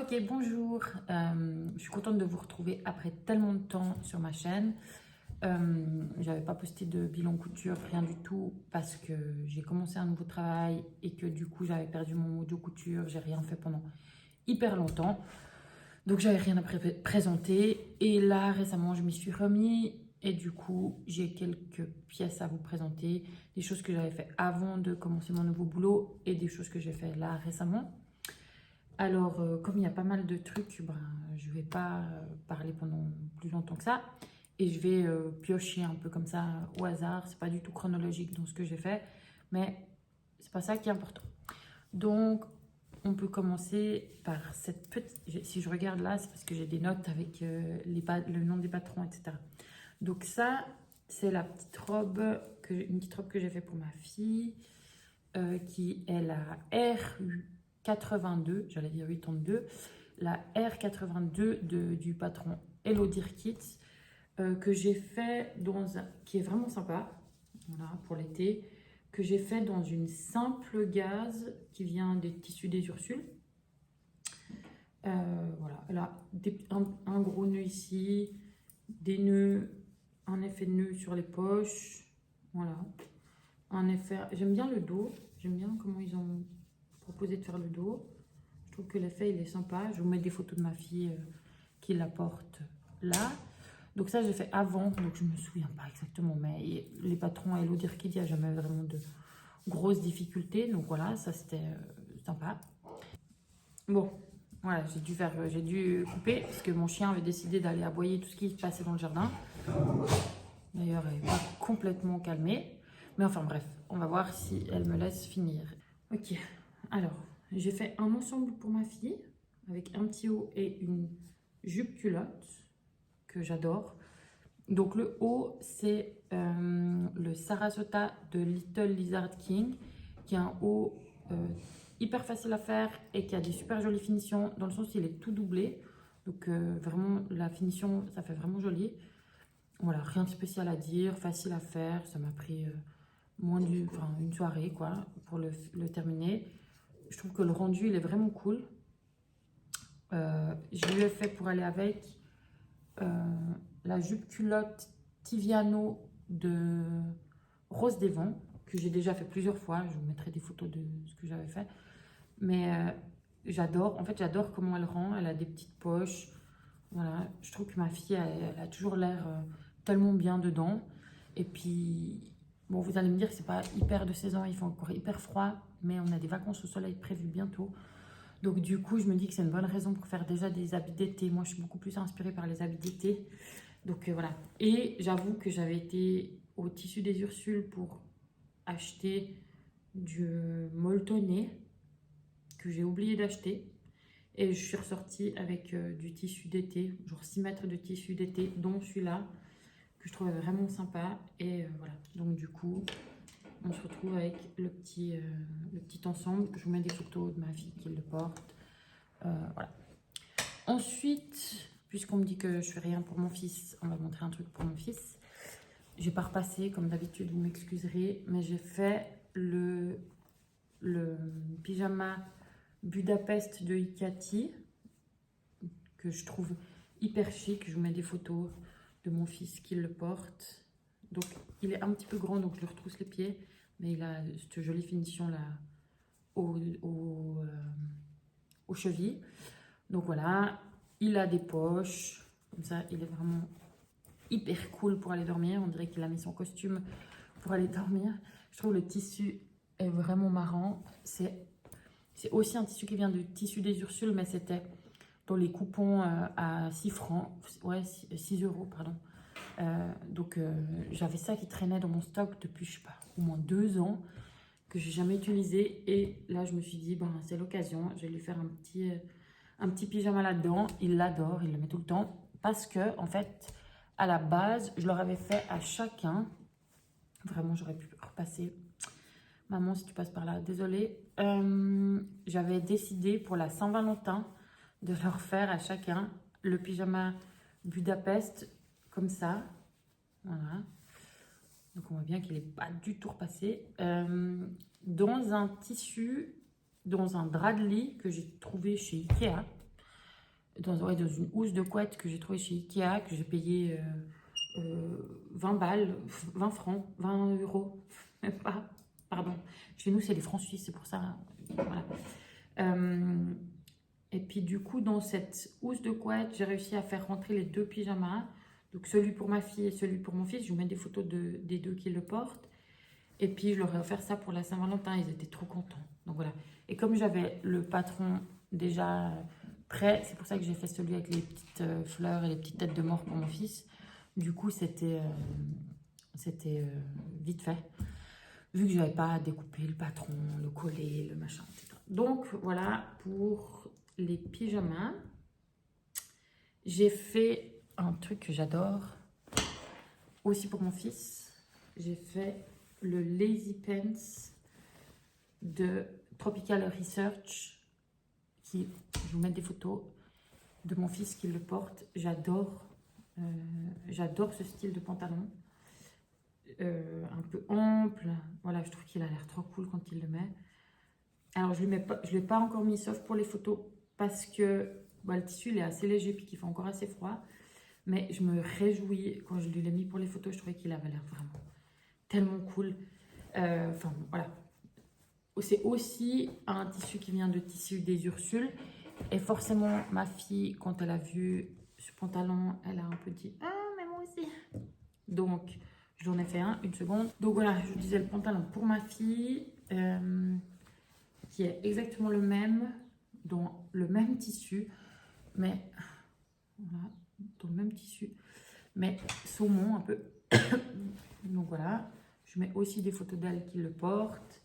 Ok, bonjour. Je suis contente de vous retrouver après tellement de temps sur ma chaîne. J'avais pas posté de bilan couture, rien du tout, parce que j'ai commencé un nouveau travail et que du coup j'avais perdu mon audio couture. J'ai rien fait pendant hyper longtemps, donc j'avais rien à présenter. Et là récemment, je m'y suis remis et du coup j'ai quelques pièces à vous présenter, des choses que j'avais fait avant de commencer mon nouveau boulot et des choses que j'ai fait là récemment. Alors, comme il y a pas mal de trucs, ben, je ne vais pas parler pendant plus longtemps que ça. Et je vais piocher un peu comme ça au hasard. C'est pas du tout chronologique dans ce que j'ai fait, mais c'est pas ça qui est important. Donc, on peut commencer par cette petite... Si je regarde là, c'est parce que j'ai des notes avec le nom des patrons, etc. Donc ça, c'est la petite robe, une petite robe que j'ai fait pour ma fille, qui est la R82, j'allais dire 82, la R82 du patron Hello Dear Kids, que j'ai fait qui est vraiment sympa, voilà, pour l'été, que j'ai fait dans une simple gaze qui vient des tissus des Ursules. Voilà, elle a un gros nœud ici, des nœuds, un effet de nœud sur les poches, voilà, un effet, j'aime bien le dos, j'aime bien comment ils ont proposé de faire le dos. Je trouve que l'effet il est sympa. Je vous mets des photos de ma fille qui la porte là. Donc ça j'ai fait avant, donc je me souviens pas exactement, mais les patrons Hello Dear Kids, il n'y a jamais vraiment de grosses difficultés. Donc voilà, ça c'était sympa. Bon, voilà, j'ai dû couper parce que mon chien avait décidé d'aller aboyer tout ce qui se passait dans le jardin. D'ailleurs, elle n'est pas complètement calmée. Mais enfin bref, on va voir si elle me laisse finir. Ok, alors, j'ai fait un ensemble pour ma fille avec un petit haut et une jupe culotte que j'adore. Donc le haut, c'est le Sarasota de Little Lizard King, qui est un haut hyper facile à faire et qui a des super jolies finitions, dans le sens où il est tout doublé. Donc vraiment, la finition, ça fait vraiment joli. Voilà, rien de spécial à dire, facile à faire. Ça m'a pris une soirée quoi, pour le terminer. Je trouve que le rendu, il est vraiment cool. Je lui ai fait pour aller avec la jupe culotte Tiviano de Rose des Vents, que j'ai déjà fait plusieurs fois. Je vous mettrai des photos de ce que j'avais fait. Mais j'adore, en fait, j'adore comment elle rend. Elle a des petites poches. Voilà, je trouve que ma fille, elle a toujours l'air tellement bien dedans. Et puis, bon, vous allez me dire que c'est pas hyper de saison, il fait encore hyper froid, mais on a des vacances au soleil prévues bientôt. Donc du coup, je me dis que c'est une bonne raison pour faire déjà des habits d'été. Moi, je suis beaucoup plus inspirée par les habits d'été. Donc voilà. Et j'avoue que j'avais été au tissu des Ursules pour acheter du molletonné que j'ai oublié d'acheter. Et je suis ressortie avec du tissu d'été, genre 6 mètres de tissu d'été, dont celui-là, que je trouvais vraiment sympa. Et voilà. Donc du coup, on se retrouve avec le petit ensemble. Je vous mets des photos de ma fille qui le porte. Voilà. Ensuite, puisqu'on me dit que je fais rien pour mon fils, on va montrer un truc pour mon fils. J'ai pas repassé, comme d'habitude, vous m'excuserez, mais j'ai fait le pyjama Budapest de Ikati, que je trouve hyper chic. Je vous mets des photos de mon fils qui le porte. Donc, il est un petit peu grand, donc je lui retrousse les pieds, mais il a cette jolie finition là aux chevilles. Donc voilà, il a des poches, comme ça, il est vraiment hyper cool pour aller dormir. On dirait qu'il a mis son costume pour aller dormir. Je trouve le tissu est vraiment marrant. C'est aussi un tissu qui vient du tissu des Ursules, mais c'était dans les coupons à 6 francs, ouais, 6 euros, pardon. Donc j'avais ça qui traînait dans mon stock depuis, je sais pas, au moins 2 ans, que j'ai jamais utilisé. Et là, je me suis dit, ben, c'est l'occasion, je vais lui faire un petit pyjama là-dedans. Il l'adore, il le met tout le temps. Parce que, en fait, à la base, je leur avais fait à chacun. Vraiment, j'aurais pu repasser. Maman, si tu passes par là, désolée. J'avais décidé pour la Saint-Valentin de leur faire à chacun le pyjama Budapest, comme ça. Voilà. Donc, on voit bien qu'il n'est pas du tout repassé. Dans un tissu, dans un drap de lit que j'ai trouvé chez Ikea. ouais, dans une housse de couette que j'ai trouvée chez Ikea, que j'ai payé 20 balles, 20 francs, 20 euros, même pas, pardon. Chez nous, c'est les francs suisses, c'est pour ça. Voilà. Et puis du coup, dans cette housse de couette, j'ai réussi à faire rentrer les deux pyjamas. Donc celui pour ma fille et celui pour mon fils. Je vous mets des photos des deux qui le portent. Et puis je leur ai offert ça pour la Saint-Valentin. Ils étaient trop contents. Donc voilà. Et comme j'avais le patron déjà prêt, c'est pour ça que j'ai fait celui avec les petites fleurs et les petites têtes de mort pour mon fils. Du coup, c'était vite fait. Vu que je n'avais pas à découper le patron, le coller, le machin, etc. Donc voilà pour les pyjamas. J'ai fait un truc que j'adore aussi pour mon fils. J'ai fait le Lazy Pants de Tropical Research. Je vous mets des photos de mon fils qui le porte. J'adore ce style de pantalon. Un peu ample. Voilà, je trouve qu'il a l'air trop cool quand il le met. Alors, je ne l'ai pas encore mis sauf pour les photos parce que le tissu il est assez léger puis qu'il fait encore assez froid. Mais je me réjouis quand je lui l'ai mis pour les photos. Je trouvais qu'il avait l'air vraiment tellement cool. Enfin, voilà. C'est aussi un tissu qui vient de tissu des Ursules. Et forcément, ma fille, quand elle a vu ce pantalon, elle a un peu dit « Ah, mais moi aussi !» Donc, j'en ai fait une seconde. Donc voilà, je vous disais le pantalon pour ma fille, qui est exactement le même, dans le même tissu, mais voilà, dans le même tissu, mais saumon un peu. Donc voilà, je mets aussi des photos d'elle qui le porte.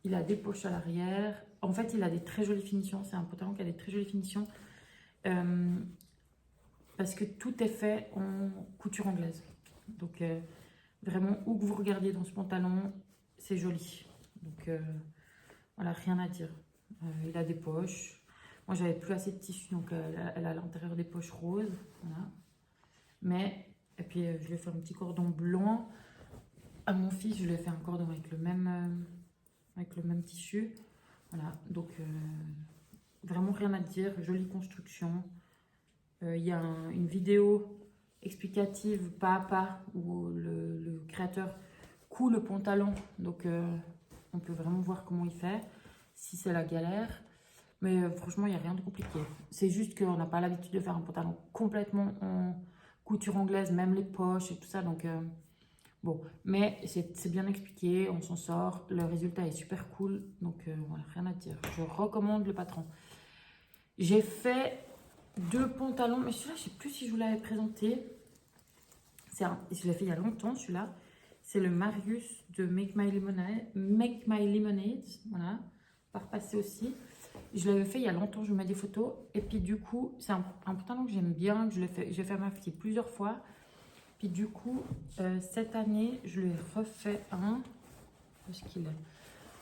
Il a des poches à l'arrière. En fait, il a des très jolies finitions. C'est un pantalon qui a des très jolies finitions. Parce que tout est fait en couture anglaise. Donc, vraiment, où que vous regardiez dans ce pantalon, c'est joli. Donc, voilà, rien à dire. Il a des poches. Moi, j'avais plus assez de tissu, donc elle a à l'intérieur des poches roses. Voilà. Mais, et puis, je lui ai fait un petit cordon blanc. À mon fils, je lui ai fait un cordon avec le même tissu. Voilà, donc vraiment rien à dire, jolie construction. Il y a une vidéo explicative pas à pas où le créateur coud le pantalon. Donc on peut vraiment voir comment il fait, si c'est la galère. Mais franchement, il n'y a rien de compliqué. C'est juste qu'on n'a pas l'habitude de faire un pantalon complètement en couture anglaise, même les poches et tout ça. Donc bon, mais c'est bien expliqué, on s'en sort, le résultat est super cool, donc voilà, rien à dire. Je recommande le patron. J'ai fait 2 pantalons, mais celui-là, je ne sais plus si je vous l'avais présenté. Je l'ai fait il y a longtemps, celui-là. C'est le Marius de Make My Lemonade, voilà, par passé aussi. Je l'avais fait il y a longtemps, je vous mets des photos. Et puis du coup, c'est un pantalon que j'aime bien, que j'ai fait à ma fille plusieurs fois. Puis du coup, cette année, je lui ai refait un. Où est-ce qu'il est?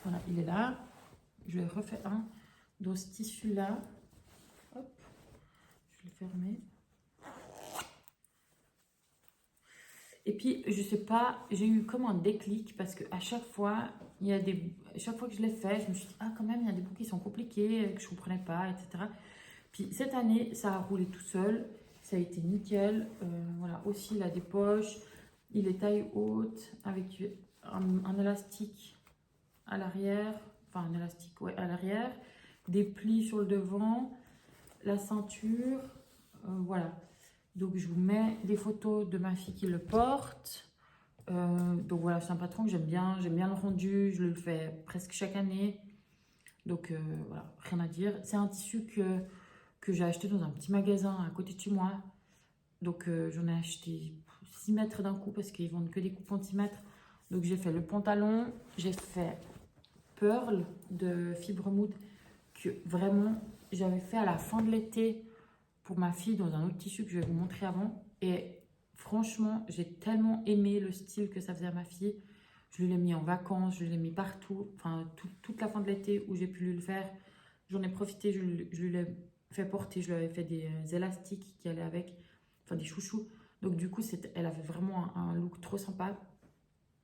Voilà, il est là. Je lui ai refait un dans ce tissu-là. Hop, je vais le fermer. Et puis, je sais pas, j'ai eu comme un déclic parce qu'à chaque fois, chaque fois que je l'ai fait, je me suis dit, ah, quand même, il y a des bouts qui sont compliqués, que je ne comprenais pas, etc. Puis cette année, ça a roulé tout seul. Ça a été nickel. Voilà, aussi, il a des poches. Il est taille haute avec un élastique à l'arrière. Enfin, un élastique, ouais, à l'arrière. Des plis sur le devant. La ceinture. Voilà. Donc, je vous mets des photos de ma fille qui le porte. Donc, voilà, c'est un patron que j'aime bien. J'aime bien le rendu. Je le fais presque chaque année. Donc, voilà, rien à dire. C'est un tissu que j'ai acheté dans un petit magasin à côté de chez moi. Donc, j'en ai acheté 6 mètres d'un coup parce qu'ils vendent que des coupons de 6 mètres. Donc, j'ai fait le pantalon. J'ai fait Pearl de Fibre Mood que vraiment, j'avais fait à la fin de l'été pour ma fille dans un autre tissu que je vais vous montrer avant. Et franchement, j'ai tellement aimé le style que ça faisait à ma fille. Je lui l'ai mis en vacances, je l'ai mis partout. Enfin, toute la fin de l'été où j'ai pu lui le faire. J'en ai profité, je lui l'ai fait porter. Je lui avais fait des élastiques qui allaient avec. Enfin, des chouchous. Donc, du coup, elle avait vraiment un look trop sympa.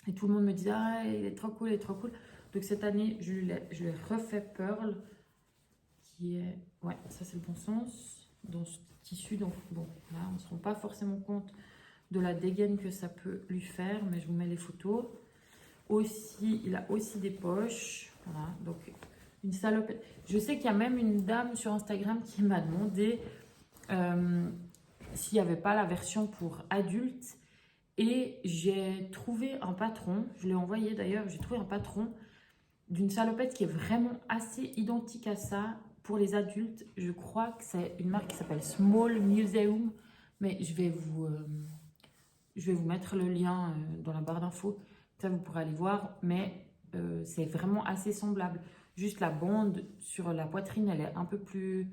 Et tout le monde me disait, ah, il est trop cool, il est trop cool. Donc, cette année, je lui ai refait Pearl. Qui est... Ouais, ça, c'est le bon sens. dans ce tissu. Donc bon, là, on ne se rend pas forcément compte de la dégaine que ça peut lui faire, mais je vous mets les photos. Aussi, il a aussi des poches. Voilà, donc une salopette. Je sais qu'il y a même une dame sur Instagram qui m'a demandé s'il n'y avait pas la version pour adultes. Et j'ai trouvé un patron, je l'ai envoyé d'ailleurs, j'ai trouvé un patron d'une salopette qui est vraiment assez identique à ça pour les adultes. Je crois que c'est une marque qui s'appelle Small Museum, mais je vais vous mettre le lien dans la barre d'infos, ça vous pourrez aller voir, mais c'est vraiment assez semblable. Juste la bande sur la poitrine, elle est un peu plus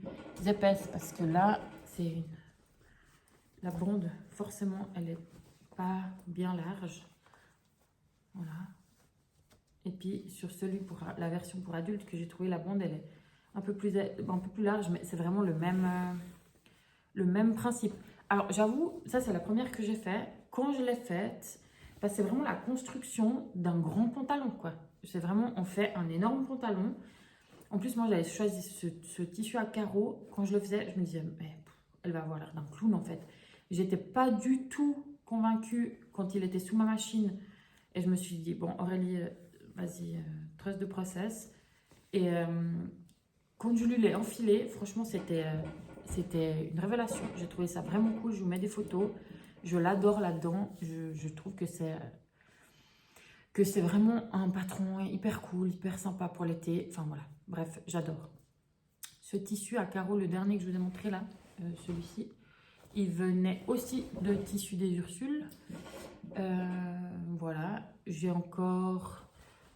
épaisse parce que là, c'est la bande, forcément, elle est pas bien large. Voilà. Et puis sur celui pour la version pour adultes que j'ai trouvé, la bande elle est un peu plus large, mais c'est vraiment le même principe. Alors j'avoue, ça c'est la première que j'ai fait. Quand je l'ai faite, bah, c'est vraiment la construction d'un grand pantalon quoi. C'est vraiment, on fait un énorme pantalon. En plus moi j'avais choisi ce tissu à carreaux. Quand je le faisais, je me disais, mais, elle va avoir l'air d'un clown en fait. J'étais pas du tout convaincue quand il était sous ma machine. Et je me suis dit, bon Aurélie, vas-y, trust the process. Et quand je lui l'ai enfilé, franchement, c'était une révélation. J'ai trouvé ça vraiment cool. Je vous mets des photos. Je l'adore là-dedans. Je trouve que c'est vraiment un patron hyper cool, hyper sympa pour l'été. Enfin voilà, bref, j'adore. Ce tissu à carreaux, le dernier que je vous ai montré là, celui-ci, il venait aussi de tissu des Ursules. Voilà, j'ai encore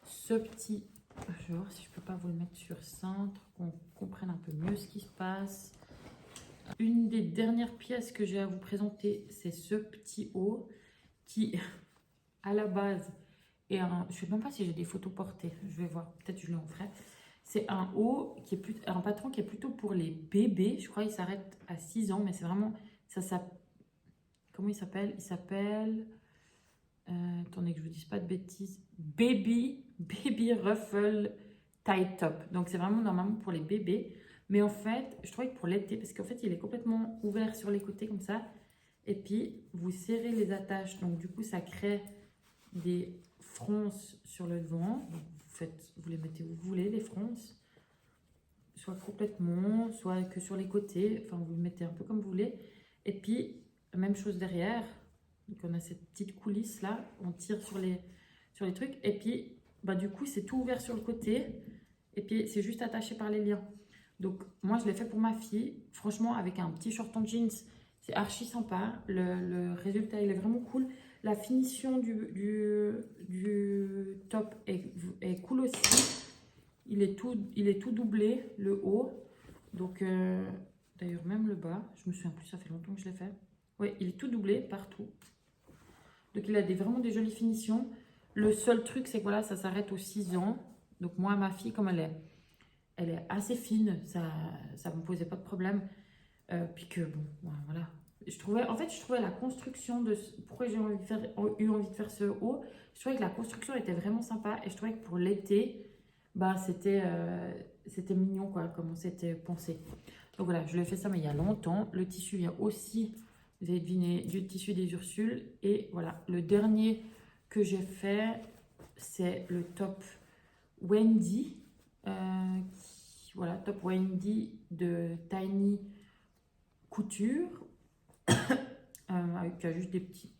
ce petit, je vais voir si je peux pas vous le mettre sur cintre, qu'on comprenne un peu mieux ce qui se passe. Une des dernières pièces que j'ai à vous présenter, c'est ce petit haut qui, à la base, est un, je sais même pas si j'ai des photos portées, je vais voir, peut-être je lui en ferai. C'est un haut qui est un patron qui est plutôt pour les bébés, je crois qu'il s'arrête à 6 ans, mais c'est vraiment, comment il s'appelle? Il s'appelle... attendez que je vous dise pas de bêtises. Baby Ruffle Tie Top. Donc c'est vraiment normalement pour les bébés. Mais en fait, je trouvais que pour l'été, parce qu'en fait il est complètement ouvert sur les côtés comme ça. Et puis vous serrez les attaches. Donc du coup ça crée des fronces sur le devant. Donc, vous les mettez où vous voulez, les fronces. Soit complètement, soit que sur les côtés. Enfin vous le mettez un peu comme vous voulez. Et puis même chose derrière. Donc on a cette petite coulisse là, on tire sur les trucs et puis bah, du coup c'est tout ouvert sur le côté et puis c'est juste attaché par les liens. Donc moi je l'ai fait pour ma fille, franchement avec un petit short en jeans, c'est archi sympa, le résultat il est vraiment cool. La finition du top est cool aussi, il est tout doublé, le haut, donc d'ailleurs même le bas, je me souviens plus, ça fait longtemps que je l'ai fait. Oui, il est tout doublé partout. Donc il a vraiment des jolies finitions. Le seul truc, c'est que voilà, ça s'arrête aux 6 ans. Donc moi, ma fille, comme elle est assez fine, ça ne me posait pas de problème. Puis que bon, voilà. Je trouvais la construction de... Pourquoi j'ai eu envie de faire ce haut? Je trouvais que la construction était vraiment sympa. Et je trouvais que pour l'été, bah, c'était mignon, quoi, comme on s'était pensé. Donc voilà, je l'ai fait ça, mais il y a longtemps. Le tissu vient aussi... Vous avez deviné, du tissu des Ursules. Et voilà, le dernier que j'ai fait, c'est le top Wendy. Voilà, top Wendy de Tiny Couture. Avec juste des petits,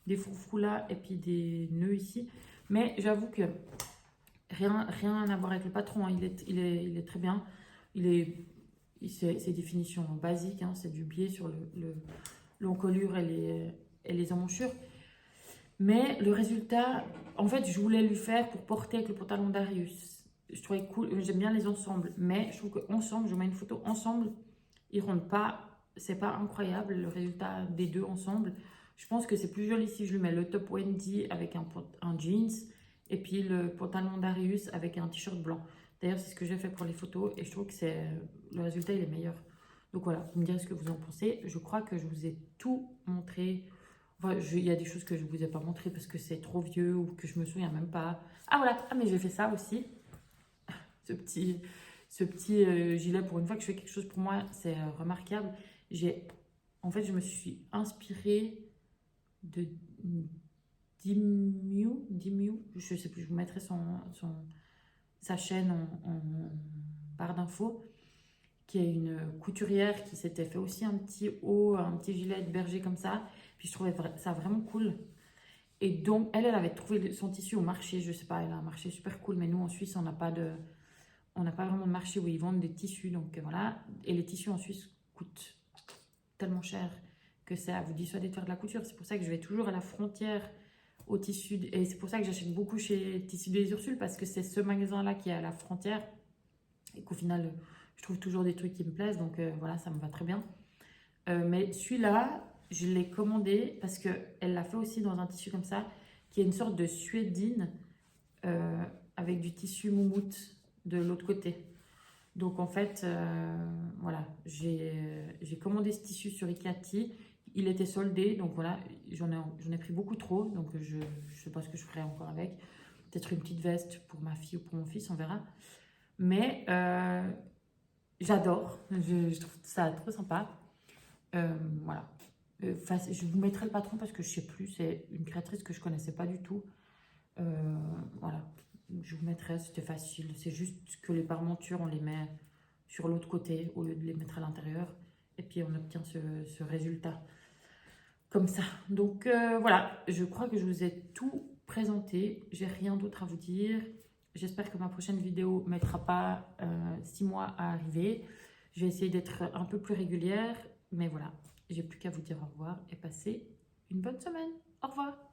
des froufrous là et puis des nœuds ici. Mais j'avoue que rien à voir avec le patron. Hein. Il est très bien. C'est des finitions basiques, hein, c'est du biais sur l'encolure et les emmanchures. Mais le résultat, en fait, je voulais lui faire pour porter avec le pantalon Darius. Je trouvais cool, j'aime bien les ensembles, mais je trouve qu'ensemble, je mets une photo ensemble, ils rendent pas, c'est pas incroyable le résultat des deux ensemble. Je pense que c'est plus joli si je lui mets le top Wendy avec un jeans et puis le pantalon Darius avec un t-shirt blanc. D'ailleurs, c'est ce que j'ai fait pour les photos et je trouve que le résultat il est meilleur. Donc voilà, vous me direz ce que vous en pensez. Je crois que je vous ai tout montré. Enfin, il y a des choses que je ne vous ai pas montrées parce que c'est trop vieux ou que je me souviens même pas. Ah voilà, mais j'ai fait ça aussi. ce petit gilet. Pour une fois que je fais quelque chose pour moi, c'est remarquable. En fait, je me suis inspirée de Dimiu, je sais plus, je vous mettrai sa chaîne en barre d'infos, qui est une couturière qui s'était fait aussi un petit haut, un petit gilet de berger comme ça. Puis je trouvais ça vraiment cool. Et donc, elle avait trouvé son tissu au marché, je sais pas, elle a un marché super cool, mais nous en Suisse, on n'a pas vraiment de marché où ils vendent des tissus, donc voilà. Et les tissus en Suisse coûtent tellement cher que ça vous dissuade de faire de la couture. C'est pour ça que je vais toujours à la frontière au tissu, et c'est pour ça que j'achète beaucoup chez Tissus des Ursules, parce que c'est ce magasin-là qui est à la frontière, et qu'au final, je trouve toujours des trucs qui me plaisent, donc voilà, ça me va très bien. Mais celui-là, je l'ai commandé parce qu'elle l'a fait aussi dans un tissu comme ça, qui est une sorte de suédine avec du tissu moumoute de l'autre côté. Donc en fait, voilà, j'ai commandé ce tissu sur Ikati. Il était soldé, donc voilà, j'en ai pris beaucoup trop, donc je ne sais pas ce que je ferai encore avec. Peut-être une petite veste pour ma fille ou pour mon fils, on verra. Mais j'adore, je trouve ça trop sympa. Voilà. Je vous mettrai le patron parce que je sais plus, c'est une créatrice que je connaissais pas du tout. Voilà, je vous mettrai, c'était facile. C'est juste que les parmentures, on les met sur l'autre côté au lieu de les mettre à l'intérieur. Et puis on obtient ce résultat comme ça. Donc voilà, je crois que je vous ai tout présenté. J'ai rien d'autre à vous dire. J'espère que ma prochaine vidéo ne mettra pas 6 mois à arriver. Je vais essayer d'être un peu plus régulière. Mais voilà, j'ai plus qu'à vous dire au revoir et passer une bonne semaine. Au revoir.